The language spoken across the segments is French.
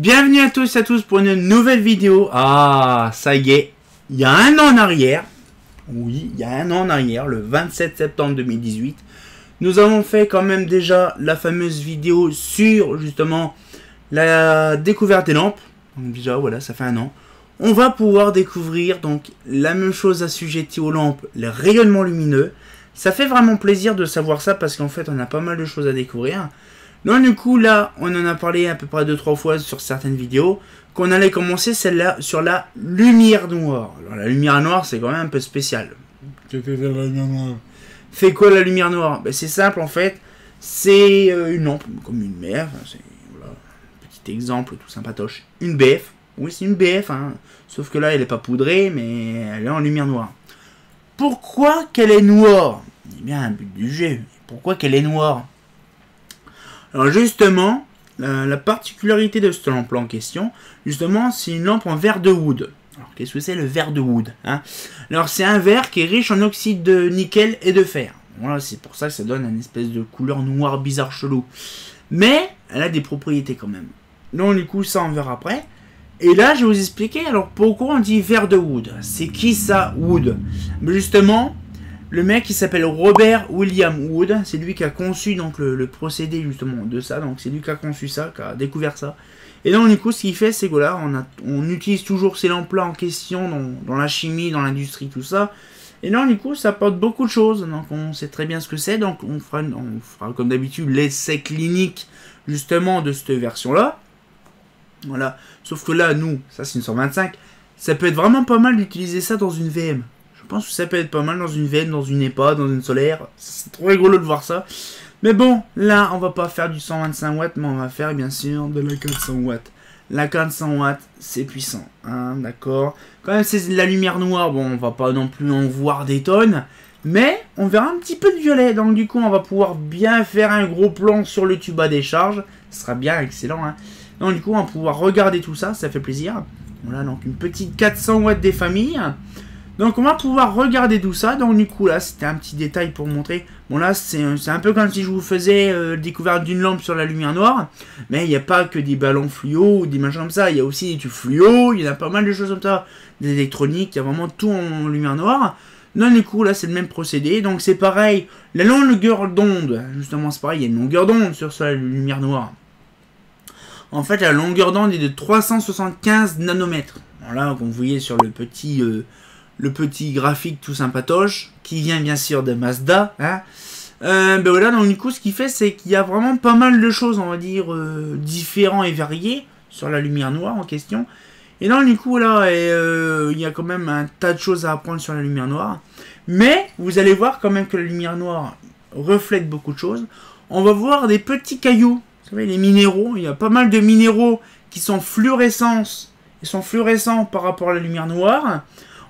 Bienvenue à tous et à tous pour une nouvelle vidéo. Ah, ça y est, il y a un an en arrière, oui, il y a un an en arrière, le 27 septembre 2018, nous avons fait quand même déjà la fameuse vidéo sur justement la découverte des lampes. Donc déjà, voilà, ça fait un an. On va pouvoir découvrir donc la même chose assujettie aux lampes, les rayonnements lumineux. Ça fait vraiment plaisir de savoir ça parce qu'en fait, on a pas mal de choses à découvrir. Donc du coup là, on en a parlé à peu près 2-3 fois sur certaines vidéos, qu'on allait commencer celle-là sur la lumière noire. Alors la lumière noire, c'est quand même un peu spécial. Qu'est-ce que c'est la lumière noire? Fait quoi la lumière noire? Ben, c'est simple en fait, c'est une lampe comme une BF, voilà, petit exemple tout sympatoche, une BF. Oui, c'est une BF, hein. Sauf que là elle n'est pas poudrée, mais elle est en lumière noire. Pourquoi qu'elle est noire? Eh bien, un but du jeu. Pourquoi qu'elle est noire? Alors justement, la particularité de cette lampe en question, justement, c'est une lampe en verre de Wood. Alors qu'est-ce que c'est le verre de Wood, hein? Alors c'est un verre qui est riche en oxyde de nickel et de fer. Voilà, c'est pour ça que ça donne une espèce de couleur noire bizarre chelou. Mais elle a des propriétés quand même. Donc du coup, ça on verra après. Et là, je vais vous expliquer alors pourquoi on dit verre de Wood. C'est qui ça, Wood? Mais justement, le mec il s'appelle Robert William Wood, c'est lui qui a conçu donc le procédé justement de ça, donc c'est lui qui a conçu ça, qui a découvert ça. Et donc du coup ce qu'il fait c'est que là on utilise toujours ces lampes là en question dans la chimie, dans l'industrie, tout ça. Et donc du coup ça apporte beaucoup de choses, donc on sait très bien ce que c'est, donc on fera comme d'habitude l'essai clinique justement de cette version là. Voilà, sauf que là nous, ça c'est une 125, ça peut être vraiment pas mal d'utiliser ça dans une VM. Je pense que ça peut être pas mal dans une VM, dans une EPA, dans une solaire. C'est trop rigolo de voir ça. Mais bon, là, on va pas faire du 125 watts, mais on va faire bien sûr de la 400 watts. La 400 watts, c'est puissant, hein, d'accord. Quand même, c'est de la lumière noire. Bon, on va pas non plus en voir des tonnes. Mais on verra un petit peu de violet. Donc du coup, on va pouvoir bien faire un gros plan sur le tube à décharge. Ce sera bien excellent, hein. Donc du coup, on va pouvoir regarder tout ça. Ça fait plaisir. Voilà, donc une petite 400 watts des familles. Donc on va pouvoir regarder tout ça. Donc du coup là c'était un petit détail pour vous montrer. Bon là c'est un peu comme si je vous faisais découverte d'une lampe sur la lumière noire. Mais il n'y a pas que des ballons fluo ou des machins comme ça. Il y a aussi des tubes fluo. Il y en a pas mal de choses comme ça. Des électroniques. Il y a vraiment tout en lumière noire. Donc du coup là c'est le même procédé. Donc c'est pareil. La longueur d'onde. Justement c'est pareil. Il y a une longueur d'onde sur la lumière noire. En fait la longueur d'onde est de 375 nanomètres. Voilà comme vous voyez sur le petit graphique tout sympatoche, qui vient bien sûr de Mazda, hein. Ben voilà, donc du coup, ce qu'il fait, c'est qu'il y a vraiment pas mal de choses, on va dire, différents et variés sur la lumière noire en question. Et donc du coup, là, il y a quand même un tas de choses à apprendre sur la lumière noire. Mais, vous allez voir quand même que la lumière noire reflète beaucoup de choses. On va voir des petits cailloux, vous savez, les minéraux. Il y a pas mal de minéraux qui sont fluorescents. Ils sont fluorescents par rapport à la lumière noire.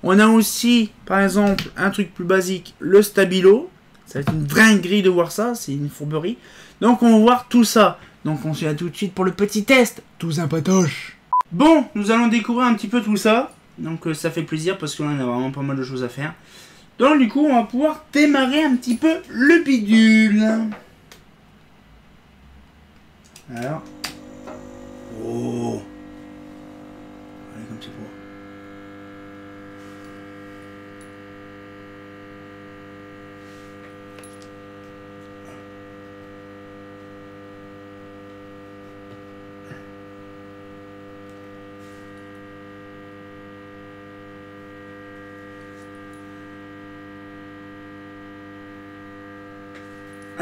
On a aussi, par exemple, un truc plus basique, le stabilo. Ça va être une vraie grille de voir ça, c'est une fourberie. Donc on va voir tout ça. Donc on se dit tout de suite pour le petit test. Tout sympatoche. Bon, nous allons découvrir un petit peu tout ça. Donc ça fait plaisir parce qu'on a vraiment pas mal de choses à faire. Donc du coup, on va pouvoir démarrer un petit peu le bidule. Alors. Oh. Allez, comme c'est beau.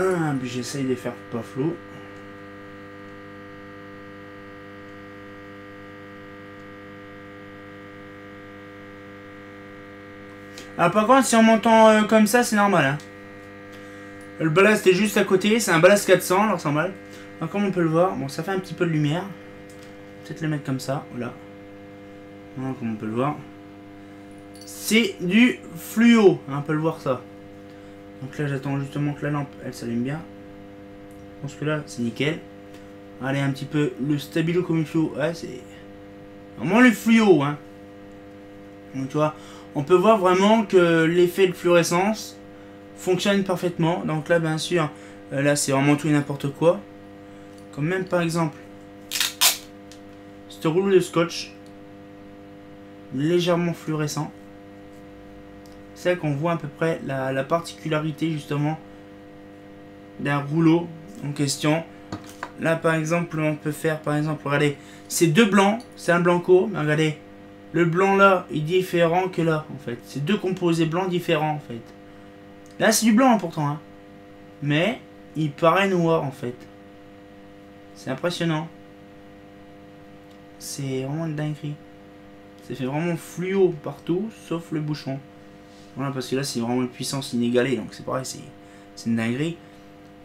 Ah, puis j'essaye de faire pas flou. Ah, par contre, si on m'entend comme ça, c'est normal, hein. Le ballast est juste à côté, c'est un ballast 400, alors c'est normal. Alors, comme on peut le voir, bon, ça fait un petit peu de lumière. Peut-être le mettre comme ça, voilà. Voilà, comme on peut le voir. C'est du fluo, hein, on peut le voir ça. Donc là, j'attends justement que la lampe, elle s'allume bien. Je pense que là, c'est nickel. Allez, un petit peu le stabilo comme il faut. Ouais, c'est vraiment le fluo, hein. Donc, tu vois, on peut voir vraiment que l'effet de fluorescence fonctionne parfaitement. Donc là, bien sûr, là, c'est vraiment tout et n'importe quoi. Comme même, par exemple, ce rouleau de scotch. Légèrement fluorescent. C'est là qu'on voit à peu près la particularité justement d'un rouleau en question. Là par exemple on peut faire par exemple, regardez, c'est deux blancs, c'est un blanco, mais regardez, le blanc là est différent que là en fait. C'est deux composés blancs différents en fait. Là c'est du blanc pourtant, hein. Mais il paraît noir en fait. C'est impressionnant. C'est vraiment une dinguerie. Ça fait vraiment fluo partout, sauf le bouchon. Voilà, parce que là c'est vraiment une puissance inégalée, donc c'est pareil, c'est une dinguerie.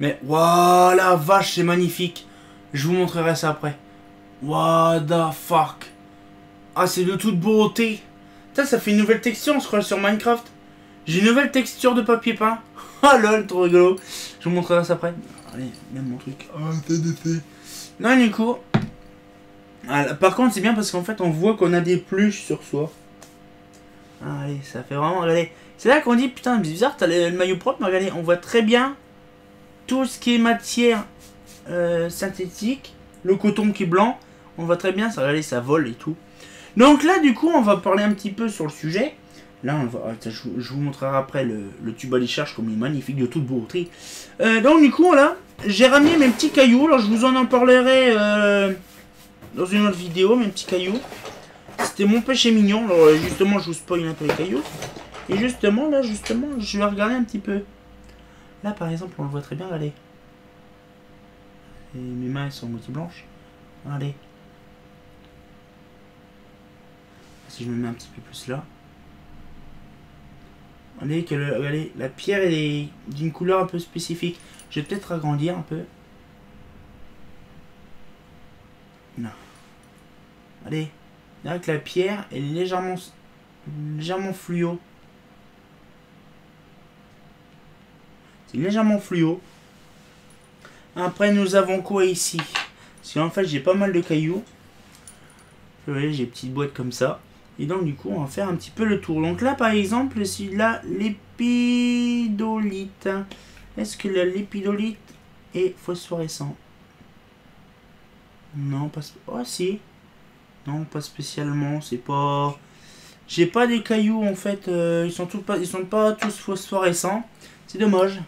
Mais waouh, la vache, c'est magnifique. Je vous montrerai ça après. What the fuck. Ah, c'est de toute beauté. Ça fait une nouvelle texture, on scroll sur Minecraft. J'ai une nouvelle texture de papier peint. Ah lol, trop rigolo. Je vous montrerai ça après. Allez, même mon truc. Oh, c'est. Non, du coup. Par contre, c'est bien parce qu'en fait, on voit qu'on a des pluches sur soi. Allez, ça fait vraiment. Regardez. C'est là qu'on dit, putain, c'est bizarre, t'as le maillot propre, mais regardez, on voit très bien tout ce qui est matière synthétique. Le coton qui est blanc, on voit très bien, ça, regardez, ça vole et tout. Donc là, du coup, on va parler un petit peu sur le sujet. Là, on va, je vous montrerai après le tube à léchage comme il est magnifique, de toute beauté. Donc, du coup, là, j'ai ramené mes petits cailloux. Alors, je vous en parlerai dans une autre vidéo, mes petits cailloux. C'était mon péché mignon. Alors, justement, je vous spoil un peu les cailloux. Et justement, là, je vais regarder un petit peu. Là, par exemple, on le voit très bien, regardez. Et mes mains sont moitié blanches. Regardez. Si je me mets un petit peu plus là. Regardez que regardez, la pierre est d'une couleur un peu spécifique. Je vais peut-être agrandir un peu. Non. Allez. Là que la pierre est légèrement fluo. C'est légèrement fluo. Après nous avons quoi ici? Parce qu'en fait j'ai pas mal de cailloux. Vous voyez, j'ai des petites boîtes comme ça. Et donc du coup on va faire un petit peu le tour. Donc là par exemple, celui-là, l'épidolite. Est-ce que l'épidolite est phosphorescent? Non, pas... Oh si. Non, pas spécialement. C'est pas... J'ai pas des cailloux en fait. Ils sont pas tous phosphorescents. C'est dommage.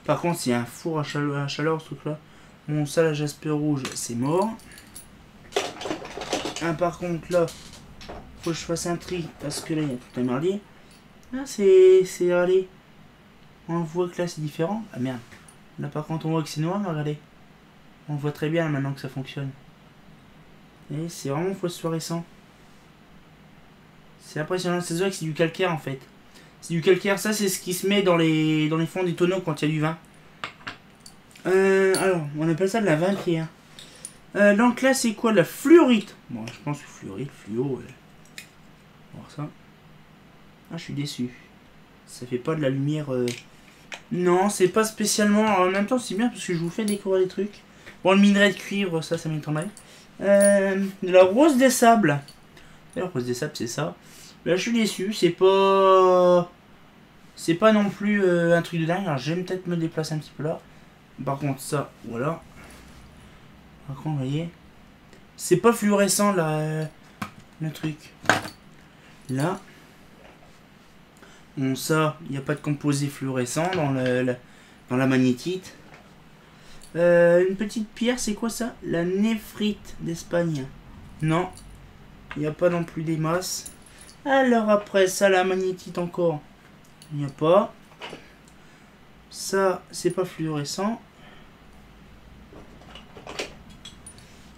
Par contre, s'il y a un four à chaleur ce truc là. Bon, ça, la jaspe rouge, c'est mort. Ah, par contre, là, faut que je fasse un tri parce que là, il y a tout un merdier. Là, c'est allez. On voit que là, c'est différent. Ah merde. Là, par contre, on voit que c'est noir, mais regardez. On voit très bien maintenant que ça fonctionne. Et c'est vraiment phosphorescent. C'est impressionnant. C'est vrai que c'est du calcaire en fait. C'est du calcaire. Ça, c'est ce qui se met dans les fonds des tonneaux quand il y a du vin. Alors, on appelle ça de la vampire. Donc là, c'est quoi? La fluorite. Bon, je pense que fluorite, fluo. On va voir ça. Ah, je suis déçu. Ça fait pas de la lumière. Non, c'est pas spécialement. Alors, en même temps, c'est bien parce que je vous fais découvrir des trucs. Bon, le minerai de cuivre, ça m'étonnerait. De la rose des sables. La rose des sables, c'est ça. Là, je suis déçu. C'est pas non plus un truc de dingue. Alors, je vais peut-être me déplacer un petit peu là. Par contre, ça, voilà. Par contre, vous voyez, c'est pas fluorescent là, le truc. Là, bon, ça, il n'y a pas de composé fluorescent dans la magnétite. Une petite pierre, c'est quoi ça? La néphrite d'Espagne. Non, il n'y a pas non plus des masses. Alors après ça, la magnétite encore. Il n'y a pas. Ça, c'est pas fluorescent.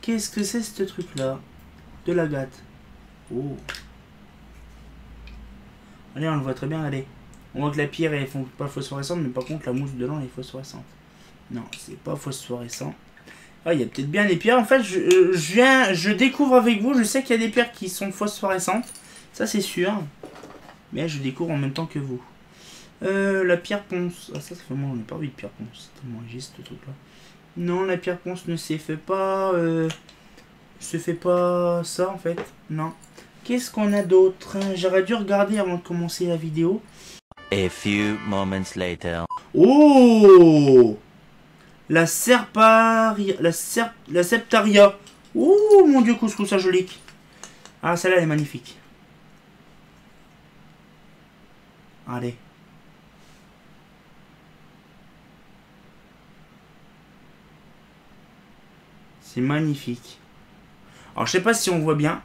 Qu'est-ce que c'est ce truc-là? De l'agate. Oh. Allez, on le voit très bien, allez. On voit que la pierre est pas phosphorescente, mais par contre la mousse dedans elle est phosphorescente. Non, c'est pas phosphorescent. Ah, il y a peut-être bien des pierres. En fait, je découvre avec vous. Je sais qu'il y a des pierres qui sont phosphorescentes. Ça, c'est sûr. Mais je découvre en même temps que vous. La pierre ponce. Ah, ça fait moi, on n'a pas vu de pierre ponce. C'est tellement léger ce truc-là. Non, la pierre ponce ne s'est fait pas... se fait pas ça, en fait. Non. Qu'est-ce qu'on a d'autre? J'aurais dû regarder avant de commencer la vidéo. A few moments later. Oh! La Septaria. Ouh, mon dieu, couscous à joli. Ah, celle-là, elle est magnifique. Allez. C'est magnifique. Alors, je sais pas si on voit bien.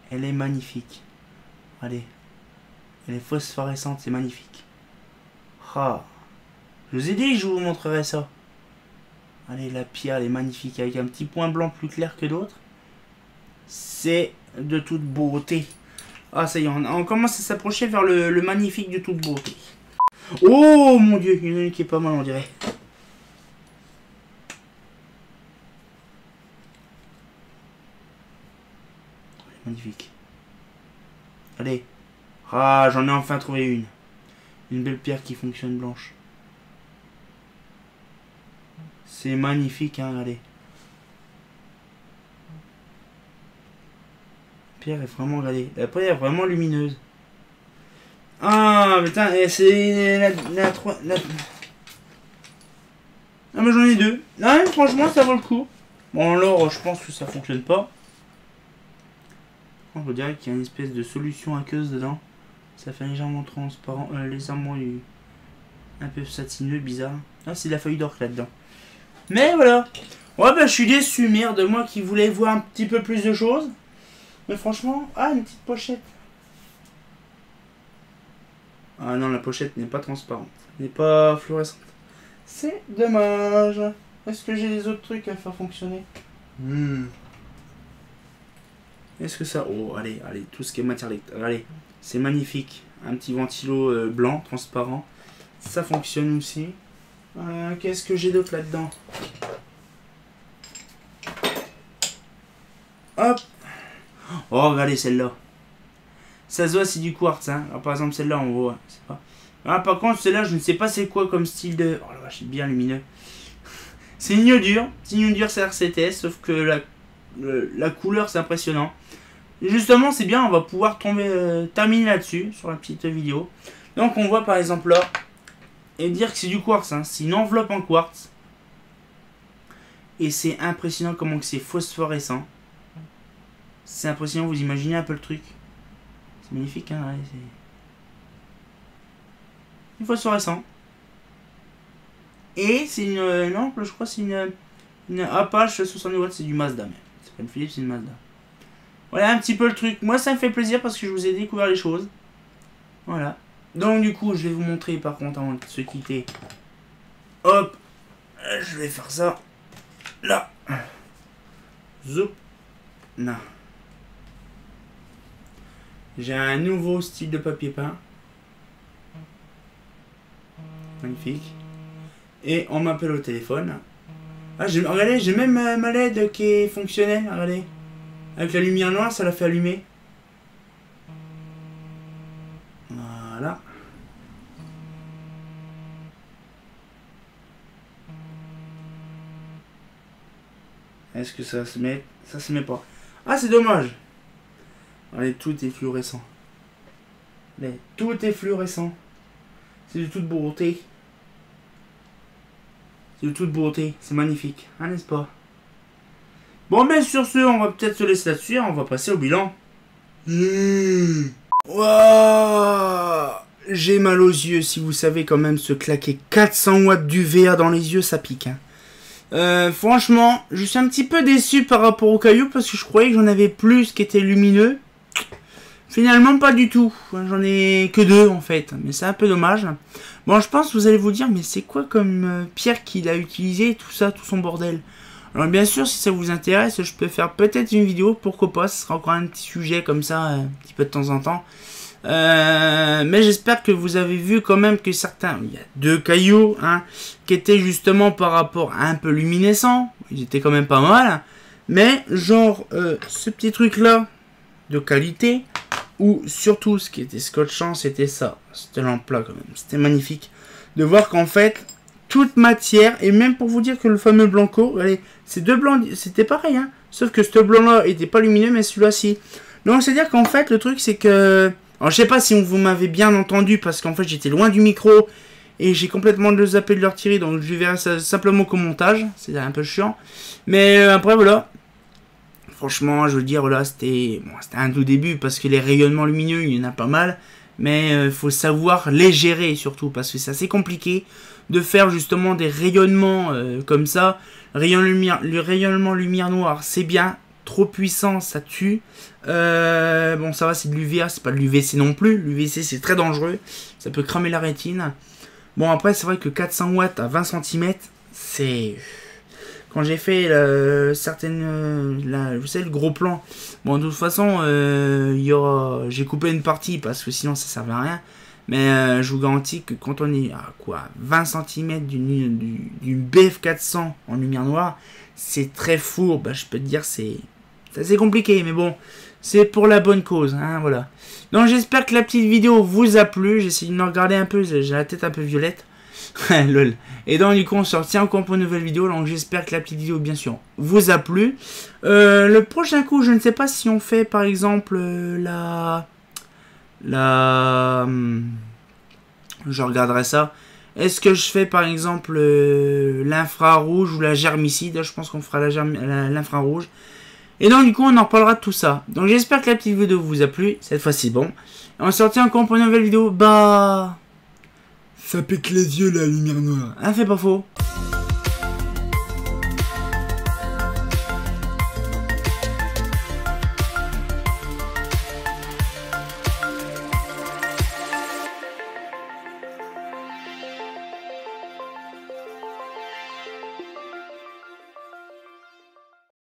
Elle est magnifique. Allez. Elle est phosphorescente, c'est magnifique. Ah. Je vous ai dit que je vous montrerai ça. Allez, la pierre, elle est magnifique. Avec un petit point blanc plus clair que d'autres. C'est de toute beauté. Ah, ça y est, on commence à s'approcher vers le magnifique de toute beauté. Oh, mon dieu, il y en a une qui est pas mal, on dirait. Magnifique. Allez. Ah, j'en ai enfin trouvé une. Une belle pierre qui fonctionne blanche. C'est magnifique, hein, allez. La pierre est vraiment, regardez. La pierre est vraiment lumineuse. Ah, putain, c'est la 3... Ah, mais j'en ai deux. Ah, franchement, ça vaut le coup. Bon, alors, je pense que ça fonctionne pas. On peut dire qu'il y a une espèce de solution aqueuse dedans. Ça fait légèrement transparent, légèrement un peu satineux, bizarre. Ah, c'est de la feuille d'or là-dedans. Mais voilà. Ouais, bah je suis déçu, merde, moi qui voulais voir un petit peu plus de choses. Mais franchement, ah, une petite pochette. Ah non, la pochette n'est pas transparente. N'est pas fluorescente. C'est dommage. Est-ce que j'ai les autres trucs à faire fonctionner? Est-ce que ça... Oh, allez, allez, tout ce qui est matière électrique. Allez, c'est magnifique. Un petit ventilo blanc, transparent. Ça fonctionne aussi. Qu'est-ce que j'ai d'autre là-dedans? Hop. Oh, regardez celle-là. Ça se voit, c'est du quartz. Hein. Alors, par exemple, celle-là, on voit. Pas... Ah, par contre, celle-là, je ne sais pas c'est quoi comme style de... Oh la vache, c'est bien lumineux. C'est une iodure. C'est une iodure CRCTS, sauf que la couleur, c'est impressionnant. Et justement, c'est bien, on va pouvoir terminer là-dessus, sur la petite vidéo. Donc, on voit par exemple là, et dire que c'est du quartz. Hein. C'est une enveloppe en quartz. Et c'est impressionnant comment que c'est phosphorescent. C'est impressionnant, vous imaginez un peu le truc. C'est magnifique, hein, ouais, c'est phosphorescent. Et c'est une... non, je crois que c'est une Apache 70 watts, c'est du Mazda même. C'est pas une Philips, c'est une Mazda. Voilà un petit peu le truc. Moi, ça me fait plaisir parce que je vous ai découvert les choses. Voilà. Donc, du coup, je vais vous montrer par contre avant de se quitter. Hop. Je vais faire ça. Là. Zoup. Non. J'ai un nouveau style de papier peint. Magnifique. Et on m'appelle au téléphone. Ah, regardez, j'ai même ma LED qui est fonctionnelle. Regardez. Avec la lumière noire, ça l'a fait allumer. Voilà. Est-ce que ça se met? Ça se met pas. Ah, c'est dommage. Allez, tout est fluorescent. Allez, tout est fluorescent. C'est de toute beauté. C'est de toute beauté. C'est magnifique. Hein, n'est-ce pas? Bon, mais sur ce, on va peut-être se laisser là-dessus. On va passer au bilan. Wow, j'ai mal aux yeux. Si vous savez quand même se claquer 400 watts d'UVA dans les yeux, ça pique. Hein. Franchement, je suis un petit peu déçu par rapport au caillou parce que je croyais que j'en avais plus qui étaient lumineux. Finalement, pas du tout. J'en ai que 2 en fait. Mais c'est un peu dommage. Bon, je pense que vous allez vous dire, mais c'est quoi comme pierre qu'il a utilisé, tout ça, tout son bordel? Alors bien sûr, si ça vous intéresse, je peux faire peut-être une vidéo, pourquoi pas, ce sera encore un petit sujet comme ça, un petit peu de temps en temps. Mais j'espère que vous avez vu quand même que certains, il y a 2 cailloux, hein, qui étaient justement par rapport à un peu luminescents, ils étaient quand même pas mal, mais genre ce petit truc là, de qualité, ou surtout ce qui était scotchant, c'était ça, cette lampe là quand même, c'était magnifique, de voir qu'en fait, toute matière, et même pour vous dire que le fameux Blanco, allez, ces 2 blancs, c'était pareil, hein, sauf que ce blanc-là était pas lumineux, mais celui-là, si. Donc, c'est-à-dire qu'en fait, le truc, c'est que... Alors, je sais pas si vous m'avez bien entendu, parce qu'en fait, j'étais loin du micro, Et j'ai complètement zappé de le retirer, donc je verrai ça simplement qu'au montage. C'est un peu chiant. Mais après, voilà. Franchement, je veux dire, voilà, c'était un tout début, parce que les rayonnements lumineux, il y en a pas mal. Mais il faut savoir les gérer, surtout, parce que c'est assez compliqué de faire justement des rayonnements comme ça. Le rayonnement lumière noire, c'est bien. Trop puissant, ça tue. Bon, ça va, c'est de l'UVA, c'est pas de l'UVC non plus. L'UVC, c'est très dangereux. Ça peut cramer la rétine. Bon, après, c'est vrai que 400 watts à 20 cm, c'est... Quand j'ai fait vous savez, le gros plan. Bon, de toute façon, j'ai coupé une partie parce que sinon ça servait à rien. Mais je vous garantis que quand on est à quoi 20 cm d'une BF400 en lumière noire, c'est très fourbe. Bah, je peux te dire, c'est assez compliqué. Mais bon, c'est pour la bonne cause. Hein, voilà. Donc j'espère que la petite vidéo vous a plu. J'ai essayé de me regarder un peu. J'ai la tête un peu violette. Lol. Et donc du coup on se retient encore pour une nouvelle vidéo. Donc j'espère que la petite vidéo bien sûr vous a plu. Le prochain coup je ne sais pas si on fait par exemple je regarderai ça. Est-ce que je fais par exemple l'infrarouge ou la germicide? Je pense qu'on fera l'infrarouge. Et donc du coup on en reparlera de tout ça. Donc j'espère que la petite vidéo vous a plu. Cette fois-ci bon. Et on se retient encore pour une nouvelle vidéo. Bah... Ça pique les yeux la lumière noire. Hein, c'est pas faux.